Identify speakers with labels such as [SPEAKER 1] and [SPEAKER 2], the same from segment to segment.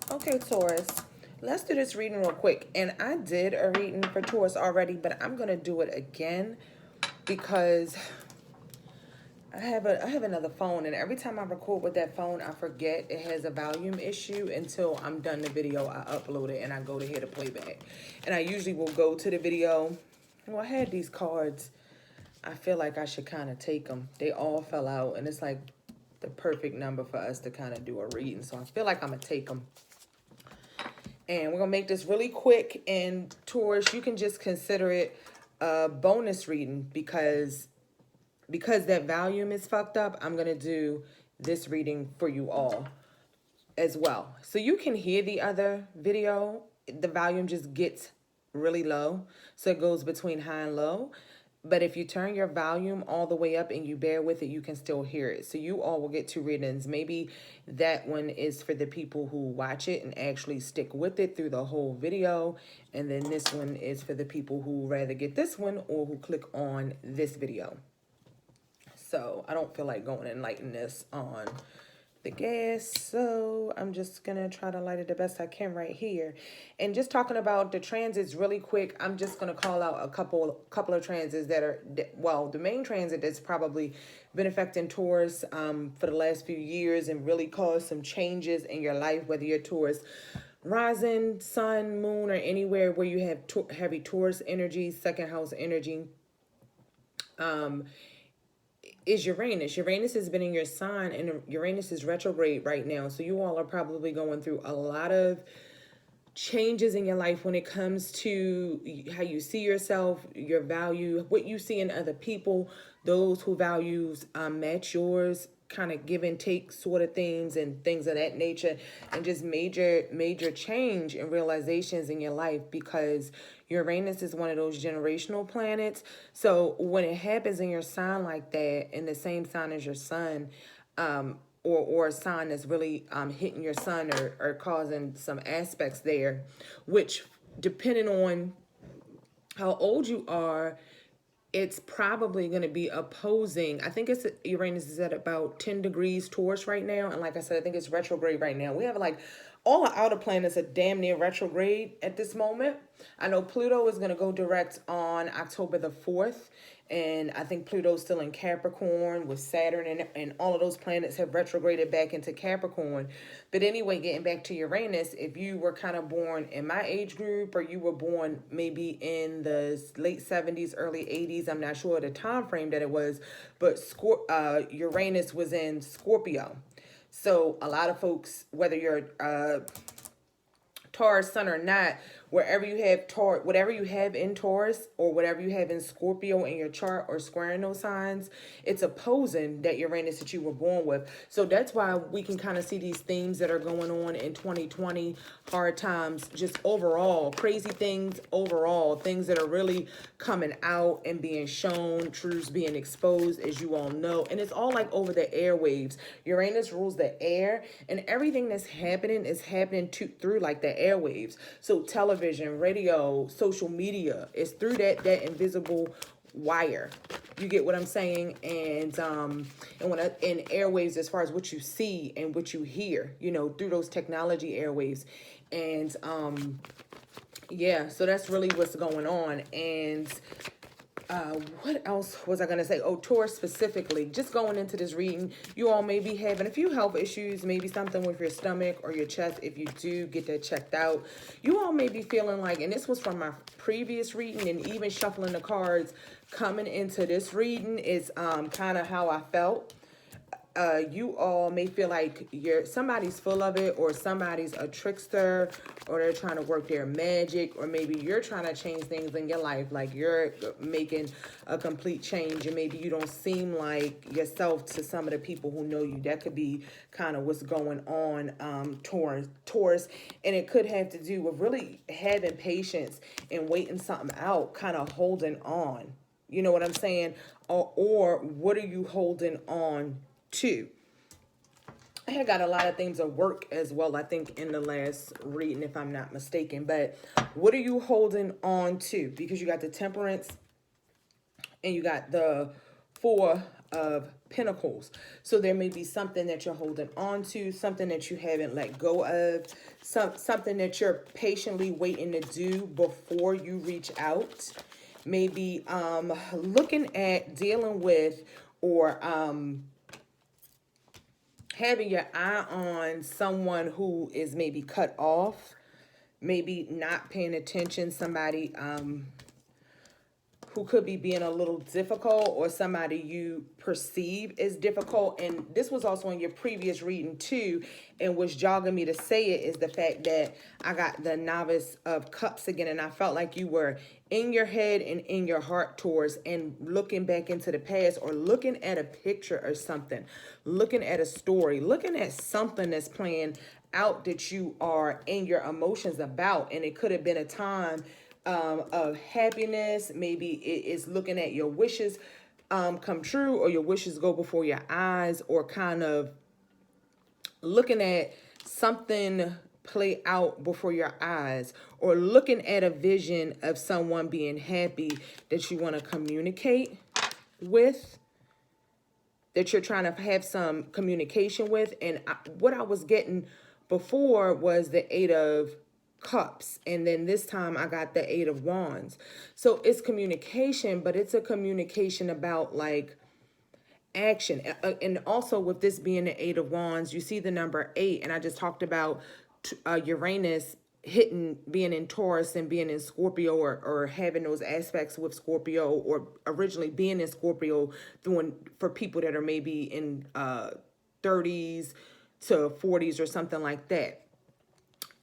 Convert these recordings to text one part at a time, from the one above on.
[SPEAKER 1] Okay, Taurus, let's do this reading real quick. And I did a reading for Taurus already, but I'm going to do it again because I have another phone, and every time I record with that phone, I forget it has a volume issue until I'm done the video. I upload it and I go to hit a playback. And I usually will go to the video. Well, I had these cards. I feel like I should kind of take them. They all fell out, and it's like the perfect number for us to kind of do a reading. So I feel like I'm going to take them. And we're going to make this really quick. And Taurus, you can just consider it a bonus reading because that volume is fucked up. I'm going to do this reading for you all as well. So you can hear the other video. The volume just gets really low. So it goes between high and low. But if you turn your volume all the way up and you bear with it, you can still hear it. So you all will get two readings. Maybe that one is for the people who watch it and actually stick with it through the whole video. And then this one is for the people who rather get this one or who click on this video. So I don't feel like going and lighting this on the gas, so I'm just gonna try to light it the best I can right here. And just talking about the transits really quick, I'm just gonna call out a couple of transits that are, well, the main transit that's probably been affecting Taurus for the last few years and really caused some changes in your life, whether you're Taurus rising, sun, moon, or anywhere where you have heavy Taurus energy, second house energy. Is Uranus. Uranus has been in your sign, and Uranus is retrograde right now. So you all are probably going through a lot of changes in your life when it comes to how you see yourself, your value, what you see in other people, those who values match yours, kind of give and take sort of things and things of that nature, and just major change and realizations in your life, because Uranus is one of those generational planets. So when it happens in your sign like that, in the same sign as your sun, or a sign that's really hitting your sun or causing some aspects there, which depending on how old you are, it's probably going to be opposing. I think it's Uranus is at about 10 degrees Taurus right now. And like I said, I think it's retrograde right now. We have like all the outer planets are damn near retrograde at this moment. I know Pluto is going to go direct on October the 4th. And I think Pluto's still in Capricorn with Saturn, and all of those planets have retrograded back into Capricorn. But anyway, getting back to Uranus, if you were kind of born in my age group, or you were born maybe in the late 70s, early 80s, I'm not sure the time frame that it was, but Uranus was in Scorpio. So a lot of folks, whether you're Taurus sun or not, wherever you have Taurus, whatever you have in Taurus or whatever you have in Scorpio in your chart or squaring those signs, it's opposing that Uranus that you were born with. So that's why we can kind of see these themes that are going on in 2020, hard times, just overall, crazy things overall, things that are really coming out and being shown, truths being exposed, as you all know. And it's all like over the airwaves. Uranus rules the air, and everything that's happening is happening through like the airwaves. So television, radio, social media, is through that invisible wire. You get what I'm saying? And when in airwaves, as far as what you see and what you hear, through those technology airwaves. And yeah, so that's really what's going on. And what else was I going to say? Oh, Taurus specifically, just going into this reading, you all may be having a few health issues, maybe something with your stomach or your chest. If you do get that checked out, you all may be feeling like, and this was from my previous reading, and even shuffling the cards coming into this reading is kind of how I felt. You all may feel like somebody's full of it, or somebody's a trickster, or they're trying to work their magic, or maybe you're trying to change things in your life, like you're making a complete change, and maybe you don't seem like yourself to some of the people who know you. That could be kind of what's going on, Taurus, and it could have to do with really having patience and waiting something out, kind of holding on. You know what I'm saying? Or what are you holding on to? I had got a lot of things of work as well, I think, in the last reading, if I'm not mistaken. But what are you holding on to? Because you got the Temperance and you got the Four of Pentacles. So there may be something that you're holding on to, something that you haven't let go of, something that you're patiently waiting to do before you reach out. Maybe looking at dealing with or having your eye on someone who is maybe cut off, maybe not paying attention, somebody who could be being a little difficult, or somebody you perceive as difficult. And this was also in your previous reading too, and what's jogging me to say it is the fact that I got the Novice of Cups again, and I felt like you were in your head and in your heart towards and looking back into the past, or looking at a picture or something, looking at a story, looking at something that's playing out that you are in your emotions about. And it could have been a time of happiness. Maybe it is looking at your wishes come true, or your wishes go before your eyes, or kind of looking at something play out before your eyes, or looking at a vision of someone being happy that you want to communicate with, that you're trying to have some communication with. And what I was getting before was the Eight of Cups, and then this time I got the Eight of Wands. So it's communication, but it's a communication about like action. And also with this being the Eight of Wands, you see the number 8, and I just talked about Uranus hitting, being in Taurus and being in Scorpio, or having those aspects with Scorpio, or originally being in Scorpio for people that are maybe in 30s to 40s or something like that.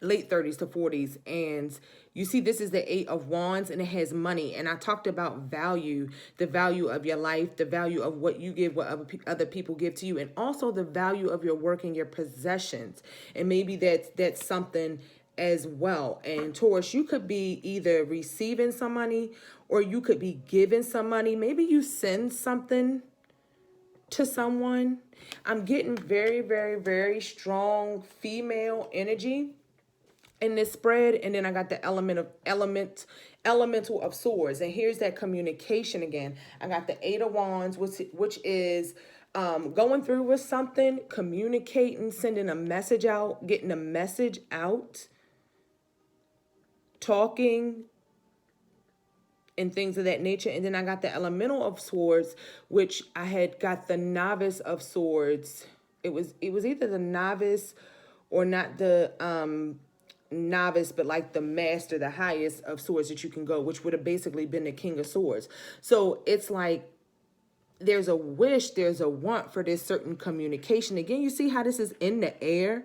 [SPEAKER 1] Late 30s to 40s. And you see, this is the Eight of Wands, and it has money. And I talked about value, the value of your life, the value of what you give, what other people give to you, and also the value of your work and your possessions. And maybe that's something as well. And Taurus, you could be either receiving some money, or you could be giving some money. Maybe you send something to someone. I'm getting very, very, very strong female energy in this spread. And then I got the elemental of swords, and here's that communication again. I got the Eight of Wands, which is going through with something, communicating, sending a message out, getting a message out, talking, and things of that nature. And then I got the elemental of swords, which I had got the Novice of Swords. It was either the Novice or not the Novice, but like the master, the highest of swords that you can go, which would have basically been the King of Swords. So it's like there's a wish, there's a want for this certain communication. Again, you see how this is in the air.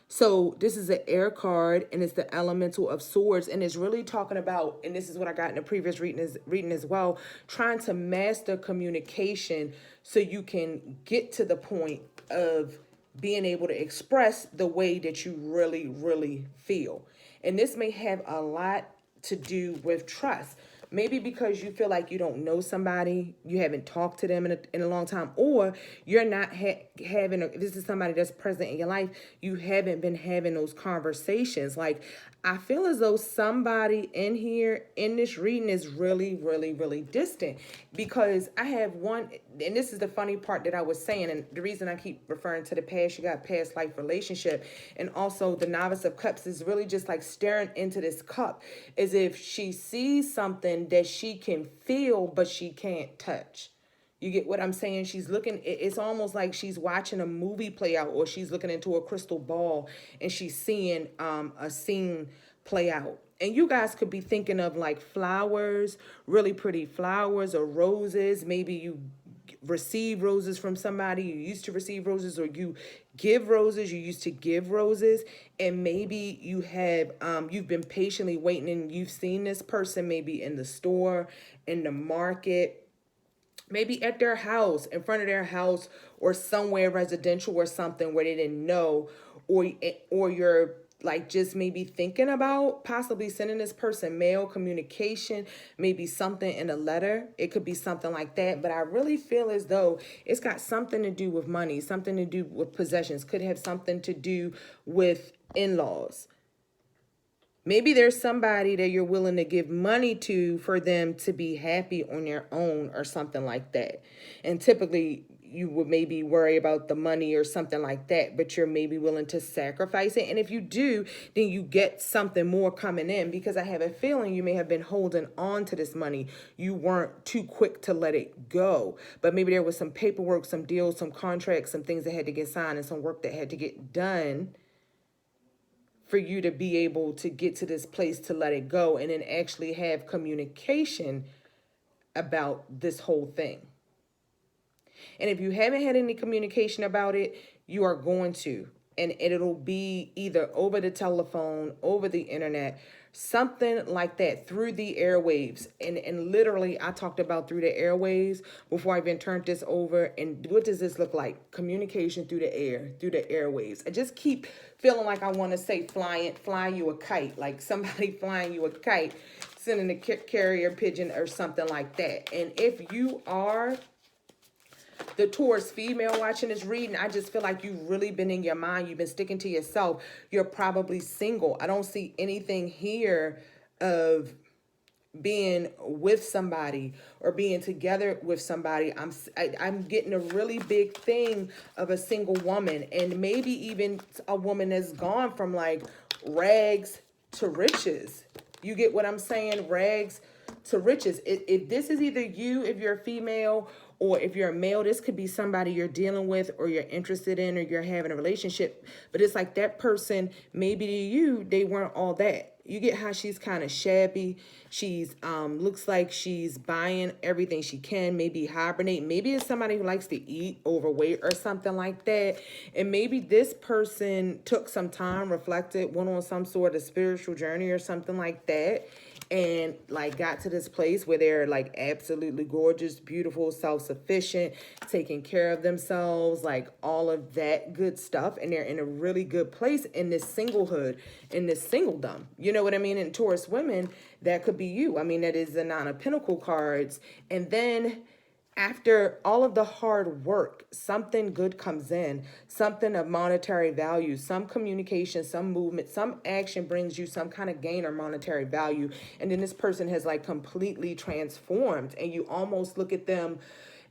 [SPEAKER 1] So this is an air card, and it's the elemental of swords, and it's really talking about, and this is what I got in the previous reading as well, trying to master communication so you can get to the point of being able to express the way that you really, really feel. And this may have a lot to do with trust. Maybe because you feel like you don't know somebody, you haven't talked to them in a long time, or you're not having, this is somebody that's present in your life, you haven't been having those conversations. Like, I feel as though somebody in here in this reading is really, really, really distant, because I have one, and this is the funny part that I was saying, and the reason I keep referring to the past, you got past life relationship, and also the Novice of Cups is really just like staring into this cup as if she sees something that she can feel, but she can't touch. You get what I'm saying? She's looking, it's almost like she's watching a movie play out, or she's looking into a crystal ball and she's seeing a scene play out. And you guys could be thinking of like flowers, really pretty flowers, or roses. Maybe you receive roses from somebody, you used to receive roses, or you give roses, you used to give roses. And maybe you have you've been patiently waiting, and you've seen this person maybe in the store, in the market, maybe at their house, in front of their house, or somewhere residential or something where they didn't know, or you're like just maybe thinking about possibly sending this person mail, communication, maybe something in a letter. It could be something like that. But I really feel as though it's got something to do with money, something to do with possessions, could have something to do with in-laws. Maybe there's somebody that you're willing to give money to for them to be happy on their own or something like that. And typically you would maybe worry about the money or something like that, but you're maybe willing to sacrifice it. And if you do, then you get something more coming in, because I have a feeling you may have been holding on to this money. You weren't too quick to let it go, but maybe there was some paperwork, some deals, some contracts, some things that had to get signed and some work that had to get done for you to be able to get to this place to let it go and then actually have communication about this whole thing. And if you haven't had any communication about it, you are going to. And it'll be either over the telephone, over the internet, something like that, through the airwaves. And literally, I talked about through the airwaves before I even turned this over. And what does this look like? Communication through the air, through the airwaves. I just keep feeling like I want to say flying you a kite, like somebody flying you a kite, sending a carrier pigeon or something like that. And if you are the Taurus female watching this reading, I just feel like you've really been in your mind. You've been sticking to yourself. You're probably single. I don't see anything here of being with somebody or being together with somebody. I'm getting a really big thing of a single woman, and maybe even a woman that's gone from like rags to riches. You get what I'm saying? Rags to riches. If this is either you, if you're a female, or if you're a male, this could be somebody you're dealing with or you're interested in or you're having a relationship. But it's like that person, maybe to you, they weren't all that. You get how she's kind of shabby. She's looks like she's buying everything she can, maybe hibernate. Maybe it's somebody who likes to eat, overweight or something like that. And maybe this person took some time, reflected, went on some sort of spiritual journey or something like that, and like got to this place where they're like absolutely gorgeous, beautiful, self-sufficient, taking care of themselves, like all of that good stuff. And they're in a really good place in this singlehood, in this singledom. You know what I mean? And Taurus women, that could be you. I mean, that is the Nine of Pentacle cards. And then after all of the hard work, something good comes in, something of monetary value, some communication, some movement, some action brings you some kind of gain or monetary value. And then this person has like completely transformed, and you almost look at them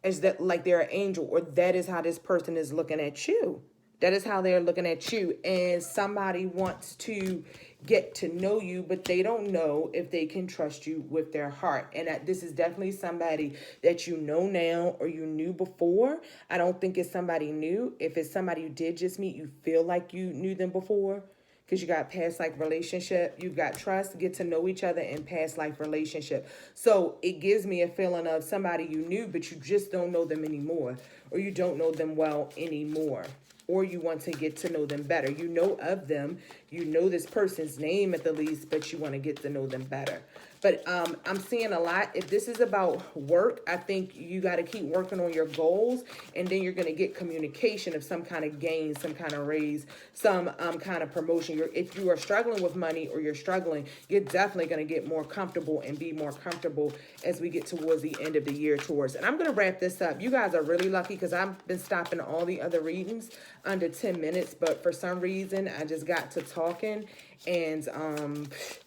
[SPEAKER 1] as that like they're an angel, or that is how this person is looking at you. That is how they're looking at you. And somebody wants to get to know you, but they don't know if they can trust you with their heart. And this is definitely somebody that you know now or you knew before. I don't think it's somebody new. If it's somebody you did just meet, you feel like you knew them before, because you got past life relationship, you got trust, get to know each other in past life relationship. So it gives me a feeling of somebody you knew, but you just don't know them anymore, or you don't know them well anymore, or you want to get to know them better. You know of them, you know this person's name at the least, but you want to get to know them better. But I'm seeing a lot. If this is about work, I think you got to keep working on your goals, and then you're going to get communication of some kind of gain, some kind of raise, some kind of promotion. If you are struggling with money or you're struggling, you're definitely going to get more comfortable and be more comfortable as we get towards the end of the year towards. And I'm going to wrap this up. You guys are really lucky because I've been stopping all the other readings under 10 minutes, but for some reason I just got to talking, and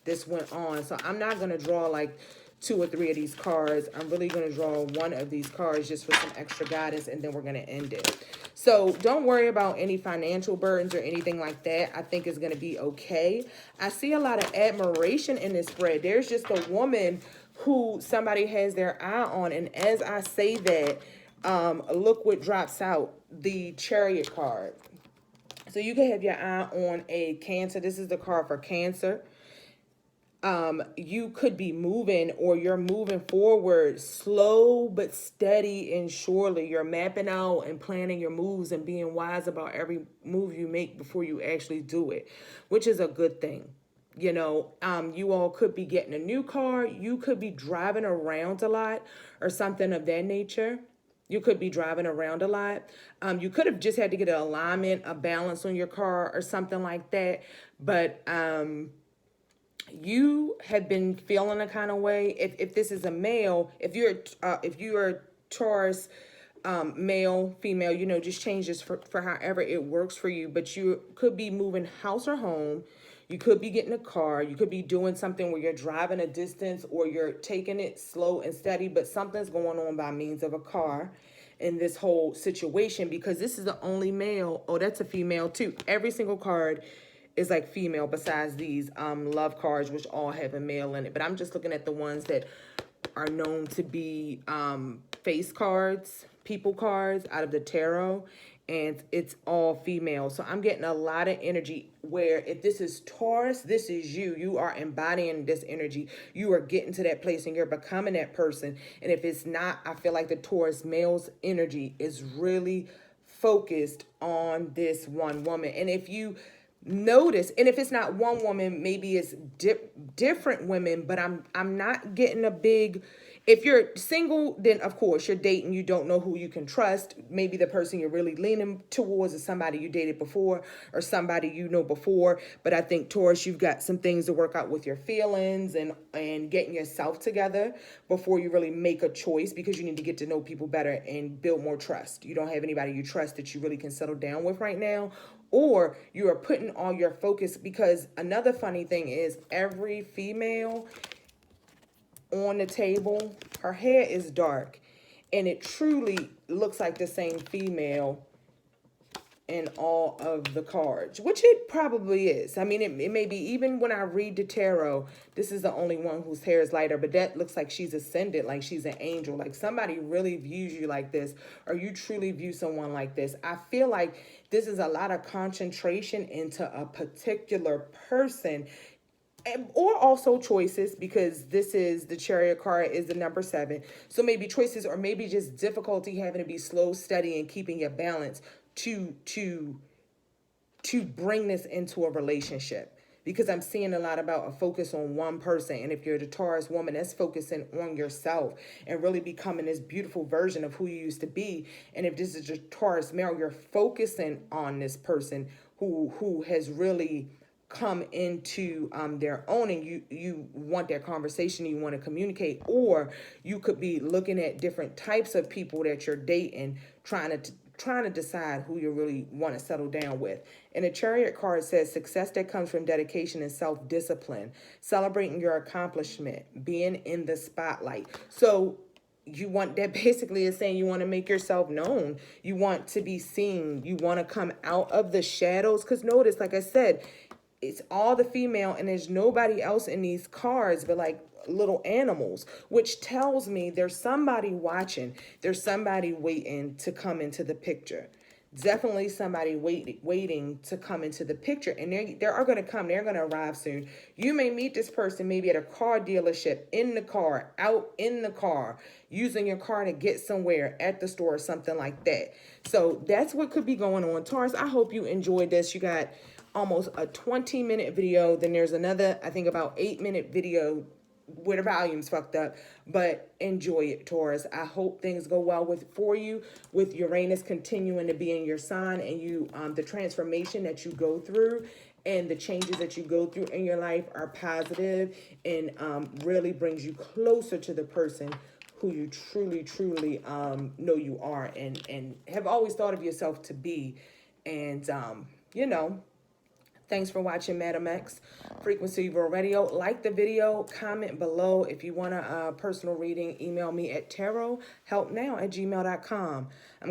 [SPEAKER 1] this went on. So I'm not going to draw like 2 or 3 of these cards. I'm really going to draw one of these cards just for some extra guidance, and then we're going to end it. So don't worry about any financial burdens or anything like that. I think it's going to be okay. I see a lot of admiration in this spread. There's just a woman who somebody has their eye on, and as I say that, look what drops out, the Chariot card. So you can have your eye on a Cancer. This is the card for Cancer. You could be moving, or you're moving forward slow but steady and surely. You're mapping out and planning your moves and being wise about every move you make before you actually do it, which is a good thing. You know, you all could be getting a new car. You could be driving around a lot or something of that nature. You could be driving around a lot. You could have just had to get an alignment, a balance on your car or something like that. But you have been feeling a kind of way. If this is a male, if you're a Taurus male, female, you know, just change this for however it works for you. But you could be moving house or home. You could be getting a car. You could be doing something where you're driving a distance or you're taking it slow and steady, but something's going on by means of a car in this whole situation, because this is the only male. Oh, that's a female too. Every single card is like female besides these love cards, which all have a male in it. But I'm just looking at the ones that are known to be face cards, people cards out of the tarot, and it's all female. So I'm getting a lot of energy where if this is Taurus, this is you. You are embodying this energy. You are getting to that place and you're becoming that person. And if it's not, I feel like the Taurus male's energy is really focused on this one woman. And if you notice, and if it's not one woman, maybe it's different women, but I'm not getting a big. If you're single, then of course you're dating, you don't know who you can trust. Maybe the person you're really leaning towards is somebody you dated before or somebody you know before. But I think Taurus, you've got some things to work out with your feelings and getting yourself together before you really make a choice, because you need to get to know people better and build more trust. You don't have anybody you trust that you really can settle down with right now, or you are putting all your focus, because another funny thing is every female on the table, her hair is dark, and it truly looks like the same female in all of the cards, which it probably is. I mean, it may be, even when I read the tarot, this is the only one whose hair is lighter, but that looks like she's ascended, like she's an angel, like somebody really views you like this, or you truly view someone like this. I feel like this is a lot of concentration into a particular person, or also choices, because this is the Chariot card is the number 7. So maybe choices, or maybe just difficulty having to be slow, steady, and keeping your balance to bring this into a relationship. Because I'm seeing a lot about a focus on one person. And if you're the Taurus woman, that's focusing on yourself and really becoming this beautiful version of who you used to be. And if this is your Taurus male, you're focusing on this person who has really come into their own, and you want that conversation, you want to communicate. Or you could be looking at different types of people that you're dating, trying to decide who you really want to settle down with. And the Chariot card says success that comes from dedication and self-discipline, celebrating your accomplishment, being in the spotlight. So you want, that basically is saying you want to make yourself known. You want to be seen. You want to come out of the shadows. Because notice, like I said, it's all the female, and there's nobody else in these cards but like little animals, which tells me there's somebody watching. There's somebody waiting to come into the picture. Definitely somebody waiting to come into the picture, and they are going to come. They're going to arrive soon. You may meet this person maybe at a car dealership, in the car, out in the car, using your car to get somewhere, at the store, or something like that. So that's what could be going on, Taurus. I hope you enjoyed this. You got almost a 20-minute video. Then there's another, I think, about 8-minute video where the volume's fucked up. But enjoy it, Taurus. I hope things go well for you, with Uranus continuing to be in your sign, and you the transformation that you go through and the changes that you go through in your life are positive, and really brings you closer to the person who you truly know you are, and have always thought of yourself to be. And you know, thanks for watching Madam X Frequency Evil Radio. Like the video, comment below. If you want a personal reading, email me at tarothelpnow@gmail.com.